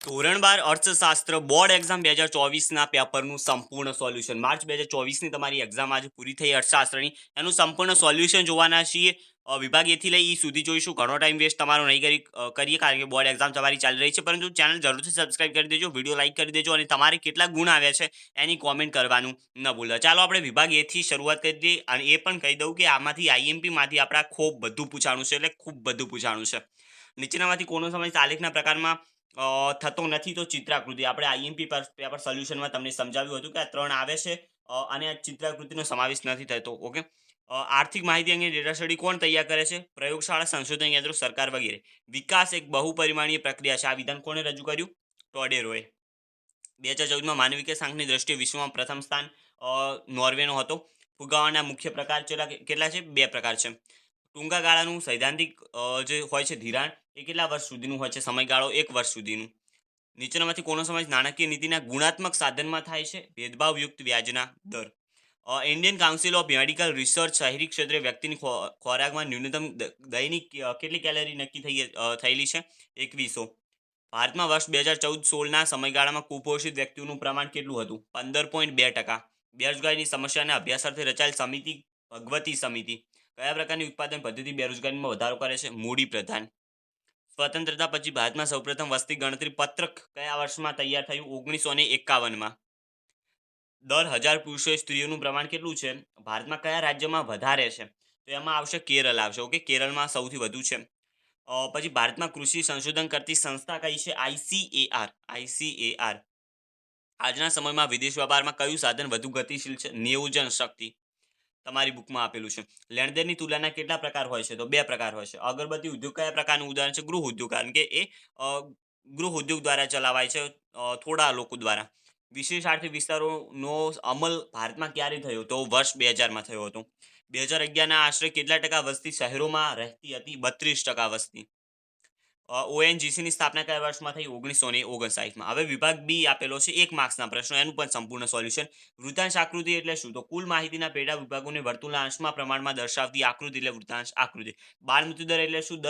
ધોરણ 12 અર્થશાસ્ત્ર board exam 2024ના પેપરનું સંપૂર્ણ સોલ્યુશન. માર્ચ 2024ની તમારી એક્ઝામ આજે પૂરી થઈ અર્થશાસ્ત્રની. એનું સંપૂર્ણ સોલ્યુશન જોવાના છીએ. વિભાગ એથી લઈ ઈ સુધી જોઈશું. ઘણો ટાઈમ વેસ્ટ તમારો નહીં કરીએ કારણ કે બોર્ડ એક્ઝામ તમારી ચાલી રહી છે. પરંતુ ચેનલ જરૂરથી સબસ્ક્રાઇબ કરી દેજો, વિડીયો લાઇક કરી દેજો અને તમારે કેટલા ગુણ આવ્યા છે એની કોમેન્ટ કરવાનું ન ભૂલતા. ચાલો આપણે વિભાગ એથી શરૂઆત કરી દઈએ અને એ પણ કહી દઉં કે આમાંથી આઈએમપીમાંથી આપણા ખૂબ બધું પૂછાણું છે, એટલે ખૂબ બધું પૂછાણું છે. નીચેનામાંથી કોનો સમય તારીખના પ્રકારમાં થતો નથી તો ચિત્રાકૃતિ. આપણે આઈએમપી પેપર સોલ્યુશનમાં તમને સમજાવ્યું હતું કે આ 3 આવે છે અને આ ચિત્રાકૃતિનો સમાવેશ નથી થતો. ઓકે. આર્થિક માહિતી અંગે ડેટા સ્ટડી કોણ તૈયાર કરે છે? પ્રયોગશાળા, સંશોધન કેન્દ્રો, સરકાર વગેરે. વિકાસ એક બહુપરિમાણીય પ્રક્રિયા છે. આ વિધાન કોણે રજૂ કર્યું? ટોડેરોએ. 2014માં માનવ વિકાસ આંકની દ્રષ્ટિએ વિશ્વમાં પ્રથમ સ્થાન નોર્વેનો હતો. ફુગાવાના મુખ્ય પ્રકાર કેટલા છે? 2 પ્રકાર છે. ટૂંકા ગાળાનું સૈદ્ધાંતિક જે હોય છે ધિરાણ, એ કેટલા વર્ષ સુધીનું હોય છે? સમયગાળો 1 વર્ષ સુધીનું. નીચેનામાંથી કોનો સમાવેશ નાણાકીય નીતિના ગુણાત્મક સાધનમાં થાય છે? ભેદભાવયુક્ત વ્યાજના દર. Indian council of medical research શહેરી ક્ષેત્રે વ્યક્તિની ખોરાકમાં ન્યૂનતમ દૈનિક કેટલી કેલરી નક્કી થયેલી છે? 2100. ભારતમાં વર્ષ 2014-16ના સમયગાળામાં કુપોષિત વ્યક્તિઓનું પ્રમાણ કેટલું હતું? 15.2%. બેરોજગારીની સમસ્યાના અભ્યાસાર્થે રચાયેલ સમિતિ ભગવતી સમિતિ કયા પ્રકારની ઉત્પાદન પદ્ધતિ બેરોજગારીમાં વધારો કરે છે? મૂડી પ્રધાન. સ્વતંત્રતા પછી ભારતમાં સૌપ્રથમ વસ્તી ગણતરી પત્રક કયા વર્ષમાં તૈયાર થયું? 1951માં. દર 1000 પુરુષો સ્ત્રીઓનું પ્રમાણ કેટલું છે ભારતમાં? કયા રાજ્યમાં વધારે છે? તો એમાં આવશે કેરળ આવશે. ઓકે, કેરળમાં સૌથી વધુ છે. પછી ભારતમાં કૃષિ સંશોધન કરતી સંસ્થા કઈ છે? આઈસીએઆર. આજના સમયમાં વિદેશ વેપારમાં કયું સાધન વધુ ગતિશીલ છે? નિયોજન શક્તિ. તમારી બુકમાં આપેલું છે. લેણદેણની તુલના કેટલા પ્રકાર હોય છે? તો 2 પ્રકાર હોય છે. અગરબત્તી ઉદ્યોગ કયા પ્રકારનું ઉદાહરણ છે? ગૃહ ઉદ્યોગ, કારણ કે એ ગૃહ ઉદ્યોગ દ્વારા ચલાવાય છે થોડા લોકો દ્વારા. વિશેષ આર્થિક વિસ્તારોનો અમલ ભારતમાં ક્યારે થયો? તો વર્ષ 2000માં થયો હતો. 2011ના આશરે કેટલા ટકા વસ્તી શહેરોમાં રહેતી હતી? 32% વસ્તી. ઓએનજીસીની સ્થાપના કયા વર્ષમાં થઈ? 1959માં. હવે વિભાગ બી આપેલો છે 1 માર્ક્સના પ્રશ્નો, એનું પણ સંપૂર્ણ સોલ્યુશન. વૃત્તાંશ આકૃતિ એટલે શું? તો કુલ માહિતીના પેટા વિભાગોને વર્તુળના અંશમાં પ્રમાણમાં દર્શાવતી આકૃતિ એટલે વૃત્તાંશ આકૃતિ. બાળ મૃત્યુદર એટલે શું?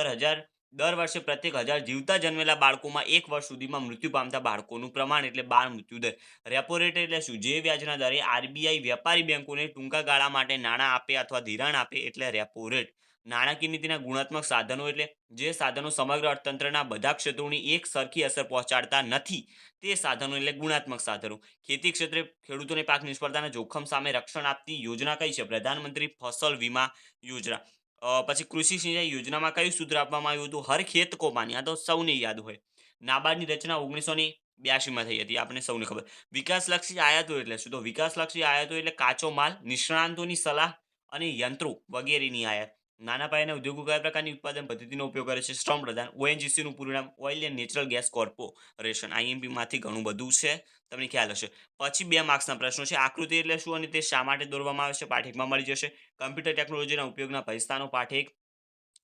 દર વર્ષે પ્રત્યેક 1000 જીવતા જન્મેલા બાળકોમાં 1 વર્ષ સુધીમાં મૃત્યુ પામતા બાળકોનું પ્રમાણ એટલે બાળ મૃત્યુદર. રેપો રેટ એટલે શું? જે વ્યાજના દરે આરબીઆઈ વ્યાપારી બેંકોને ટૂંકા ગાળા માટે નાણાં આપે અથવા ધિરાણ આપે એટલે રેપો રેટ. નાણાકીય નીતિના ગુણાત્મક સાધનો એટલે જે સાધનો સમગ્ર અર્થતંત્રના બધા ક્ષેત્રોની એક સરખી અસર પહોંચાડતા નથી તે સાધનો એટલે ગુણાત્મક સાધનો. ખેતી ક્ષેત્રે ખેડૂતોને પાક નિષ્ફળતાના જોખમ સામે રક્ષણ આપતી યોજના કઈ છે? પ્રધાનમંત્રી ફસલ વીમા યોજના. પછી કૃષિ સિંચાઈ યોજનામાં કયું સૂત્ર આપવામાં આવ્યું હતું? હર ખેત કો પાણી. આ તો સૌને યાદ હોય. નાબાર્ડની રચના 1982માં થઈ હતી, આપણે સૌને ખબર. વિકાસલક્ષી આયાતો એટલે શું? તો વિકાસલક્ષી આયાતો એટલે કાચો માલ, નિષ્ણાંતોની સલાહ અને યંત્રો વગેરેની આયાત. નાના પાયાના ઉદ્યોગો કયા પ્રકારની ઉત્પાદન પદ્ધતિનો ઉપયોગ કરે છે? શ્રમ પ્રધાન. ઓએનજીસીનું પૂરું નામ oil and natural gas corporation. આઈએમપીમાંથી ઘણું બધું છે, તમને ખ્યાલ હશે. પછી 2 માર્ક્સના પ્રશ્નો છે. આકૃતિ એટલે શું અને તે શા માટે દોરવામાં આવે છે? પાઠ 1માં મળી જશે. કમ્પ્યુટર ટેકનોલોજીના ઉપયોગના ભયસ્થાનો પાઠ 1.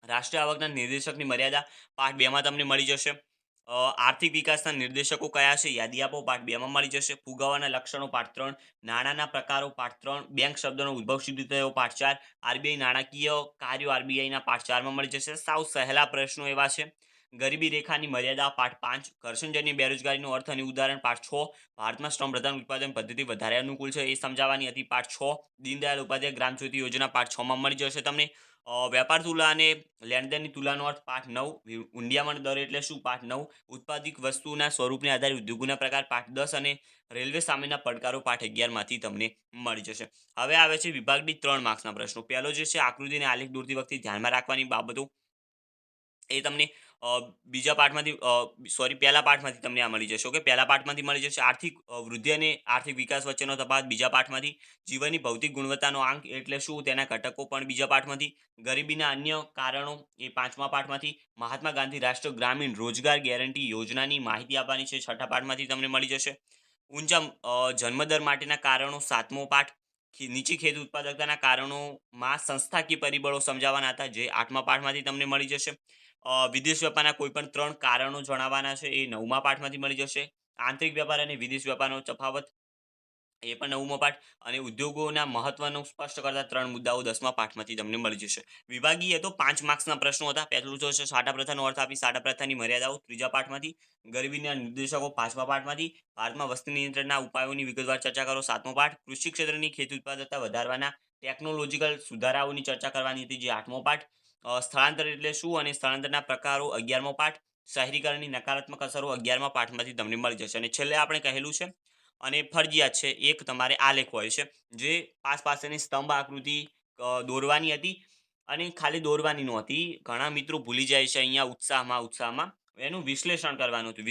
રાષ્ટ્રીય આવકના નિર્દેશકની મર્યાદા પાઠ 2માં તમને મળી જશે. આર્થિક વિકાસના નિર્દેશકો કયા છે? યાદી આપો પાઠ 2માં મળી જશે. ફુગાવાના લક્ષણો પાઠ 3. નાણાંના પ્રકારો પાઠ 3. બેંક શબ્દનો ઉદ્ભવ સિદ્ધ થયો પાઠ 4. આરબીઆઈ નાણાકીય કાર્યો આરબીઆઈના પાઠ 4માં મળી જશે. સાવ સહેલા પ્રશ્નો એવા છે. ગરીબી રેખાની મર્યાદા પાઠ 5. ઘર્ષણજન્ય બેરોજગારીનો અર્થ અને ઉદાહરણ પાઠ 6. ભારતમાં શ્રમ પ્રધાન ઉત્પાદન પદ્ધતિ વધારે અનુકૂળ છે એ સમજાવવાની હતી પાઠ 6. દીનદયાળ ઉપાધ્યાય ગ્રામ જ્યોતિ યોજના પાઠ 6માં મળી જશે તમને. વેપાર તુલા અને લેણદેણની તુલાનો અર્થ પાઠ 9. ઊંડિયામણ દર એટલે શું? પાઠ 9. ઉત્પાદિત વસ્તુના સ્વરૂપને આધારે ઉદ્યોગોના પ્રકાર પાઠ 10 અને રેલવે સામેના પડકારો પાઠ 11માંથી તમને મળી જશે. હવે આવે છે વિભાગની 3 માર્ક્સના પ્રશ્નો. પહેલો જે છે આકૃતિને આલેખ દોરતી વખતે ધ્યાનમાં રાખવાની બાબતો, એ તમને બીજા પાઠમાંથી પહેલા પાઠમાંથી તમને આ મળી જશે. ઓકે, પહેલા પાઠમાંથી મળી જશે. આર્થિક વૃદ્ધિ અને આર્થિક વિકાસ વચ્ચેનો તફાવત બીજા પાઠમાંથી. જીવનની ભૌતિક ગુણવત્તાનો આંક એટલે શું? તેના ઘટકો પણ બીજા પાઠમાંથી. ગરીબીના અન્ય કારણો એ 5મા પાઠમાંથી. મહાત્મા ગાંધી રાષ્ટ્રીય ગ્રામીણ રોજગાર ગેરંટી યોજનાની માહિતી આપવાની છે, 6ઠા પાઠમાંથી તમને મળી જશે. ઊંચા જન્મદર માટેના કારણો 7મો પાઠ. નીચી ખેત ઉત્પાદકતાના કારણોમાં સંસ્થાકીય પરિબળો સમજાવવાના હતા, જે 8મા પાઠમાંથી તમને મળી જશે. વિદેશ વેપારના કોઈ પણ 3 કારણો જણાવવાના છે, એ 9મા પાઠમાંથી મળી જશે. આંતરિક વેપાર અને વિદેશ વેપારનો તફાવત એ પણ 9મો પાઠ. અને ઉદ્યોગોના મહત્વનું સ્પષ્ટ કરતા 3 મુદ્દાઓ 10મા પાઠમાંથી તમને મળી જશે. વિભાગીય તો 5 માર્ક્સના પ્રશ્નો હતા. પહેલું તો છે સાટા પ્રથાનો અર્થ આપી સાટા પ્રથાની મર્યાદાઓ 3જા પાઠમાંથી. ગરીબીના નિર્દેશકો 5મા પાઠમાંથી. ભારતમાં વસ્તી નિયંત્રણના ઉપાયોની વિગતવાર ચર્ચા કરો 7મો પાઠ. કૃષિ ક્ષેત્રની ખેતી ઉત્પાદકતા વધારવાના ટેકનોલોજીકલ સુધારાઓની ચર્ચા કરવાની હતી, જે 8મો પાઠ. સ્થળાંતર એટલે શું અને સ્થળાંતરના પ્રકારો 11મો પાઠ. શહેરીકરણની નકારાત્મક અસરો 11મા પાઠમાંથી તમને મળી જશે. અને છેલ્લે આપણે કહેલું છે અને ફરજિયાત છે એક તમારે આલેખ હોય છે, જે પાસેની સ્તંભ આકૃતિ દોરવાની હતી. અને ખાલી દોરવાની નહોતી, ઘણા મિત્રો ભૂલી જાય છે અહીંયા ઉત્સાહમાં એનું વિશ્લેષણ કરવાનું હતું.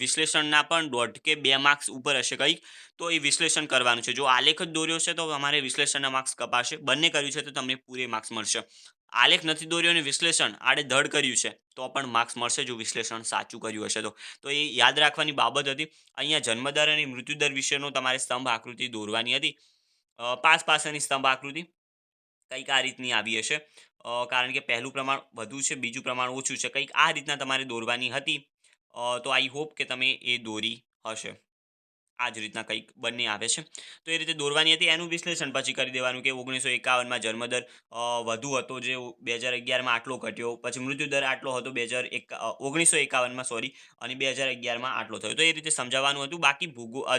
વિશ્લેષણના પણ 1.5 કે 2 માર્ક્સ ઉપર હશે કંઈક, તો એ વિશ્લેષણ કરવાનું છે. જો આલેખ જ દોર્યો છે તો તમારે વિશ્લેષણના માર્ક્સ કપાશે. બંને કર્યું છે તો તમને પૂરે માર્ક્સ મળશે. આલેખ નથી દોર્યો અને વિશ્લેષણ આડેધડ કર્યું છે તો પણ માર્ક્સ મળશે, જો વિશ્લેષણ સાચું કર્યું હશે તો. તો એ યાદ રાખવાની બાબત હતી. અહીંયા જન્મદર અને મૃત્યુદર વિશેનો તમારે સ્તંભ આકૃતિ દોરવાની હતી. પાસની સ્તંભ આકૃતિ કંઈક આ રીતની આવી હશે. કારણ કે પહેલું પ્રમાણ વધુ છે, બીજું પ્રમાણ ઓછું છે, કંઈક આ રીતના તમારે દોરવાની હતી. તો આઈ હોપ કે તમે એ દોરી હશે. આ જ રીતના કંઈક બંને આવે છે, તો એ રીતે દોરવાની હતી. એનું વિશ્લેષણ પછી કરી દેવાનું કે 1951માં જન્મદર વધુ હતો, જે 2011માં આટલો ઘટ્યો, પછી મૃત્યુદર આટલો હતો 1951માં, સોરી, અને 2011માં આટલો થયો. તો એ રીતે સમજાવવાનું હતું. બાકી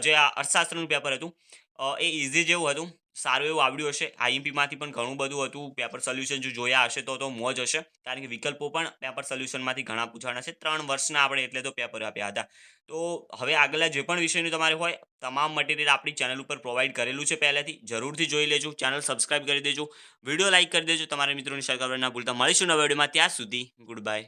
જે આ અર્થશાસ્ત્રનું પેપર હતું એ ઇઝી જેવું હતું, સારું એવું આવડ્યું હશે. આઈએમપીમાંથી પણ ઘણું બધું હતું. પેપર સોલ્યુશન જો જોયા હશે તો મોજ હશે, કારણ કે વિકલ્પો પણ પેપર સોલ્યુશનમાંથી ઘણા પૂછાણા છે. 3 વર્ષના આપણે એટલે તો પેપર આપ્યા હતા. તો હવે આગળના જે પણ વિષયનું તમારે હોય, તમામ મટીરિયલ આપણી ચેનલ ઉપર પ્રોવાઈડ કરેલું છે પહેલેથી. જરૂરથી જોઈ લેજો, ચેનલ સબસ્ક્રાઇબ કરી દેજો, વિડીયો લાઇક કરી દેજો, તમારા મિત્રોની શેર કરવાનું ના ભૂલતા. મળીશું નવા વિડીયોમાં, ત્યાં સુધી ગુડ બાય.